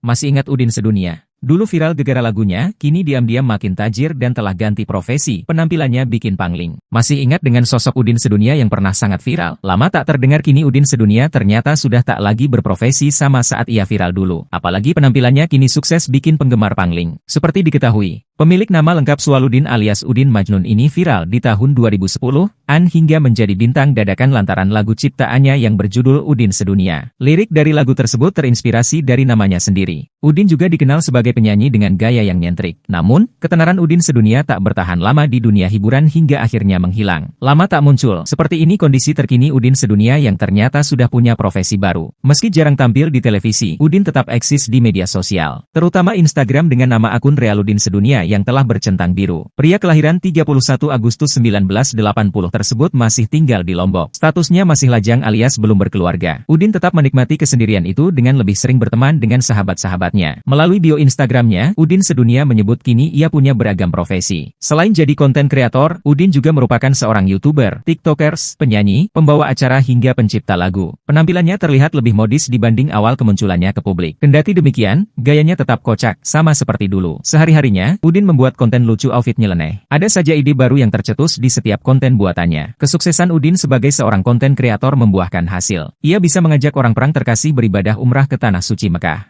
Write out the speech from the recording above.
Masih ingat Udin Sedunia? Dulu viral gegara lagunya, kini diam-diam makin tajir dan telah ganti profesi, penampilannya bikin pangling. Masih ingat dengan sosok Udin Sedunia yang pernah sangat viral? Lama tak terdengar kini Udin Sedunia ternyata sudah tak lagi berprofesi sama saat ia viral dulu. Apalagi penampilannya kini sukses bikin penggemar pangling. Seperti diketahui, pemilik nama lengkap Swaluddin alias Udin Majnun ini viral di tahun 2010-an hingga menjadi bintang dadakan lantaran lagu ciptaannya yang berjudul Udin Sedunia. Lirik dari lagu tersebut terinspirasi dari namanya sendiri. Udin juga dikenal sebagai penyanyi dengan gaya yang nyentrik. Namun, ketenaran Udin Sedunia tak bertahan lama di dunia hiburan hingga akhirnya menghilang. Lama tak muncul. Seperti ini kondisi terkini Udin Sedunia yang ternyata sudah punya profesi baru. Meski jarang tampil di televisi, Udin tetap eksis di media sosial. Terutama Instagram dengan nama akun Realudin Sedunia yang telah bercentang biru. Pria kelahiran 31 Agustus 1980 tersebut masih tinggal di Lombok. Statusnya masih lajang alias belum berkeluarga. Udin tetap menikmati kesendirian itu dengan lebih sering berteman dengan sahabat-sahabatnya. Melalui bio Instagramnya, Udin Sedunia menyebut kini ia punya beragam profesi. Selain jadi konten kreator, Udin juga merupakan seorang YouTuber, TikTokers, penyanyi, pembawa acara hingga pencipta lagu. Penampilannya terlihat lebih modis dibanding awal kemunculannya ke publik. Kendati demikian, gayanya tetap kocak, sama seperti dulu. Sehari-harinya, Udin membuat konten lucu outfit nyeleneh. Ada saja ide baru yang tercetus di setiap konten buatannya. Kesuksesan Udin sebagai seorang konten kreator membuahkan hasil. Ia bisa mengajak orang perang terkasih beribadah umrah ke Tanah Suci Mekah.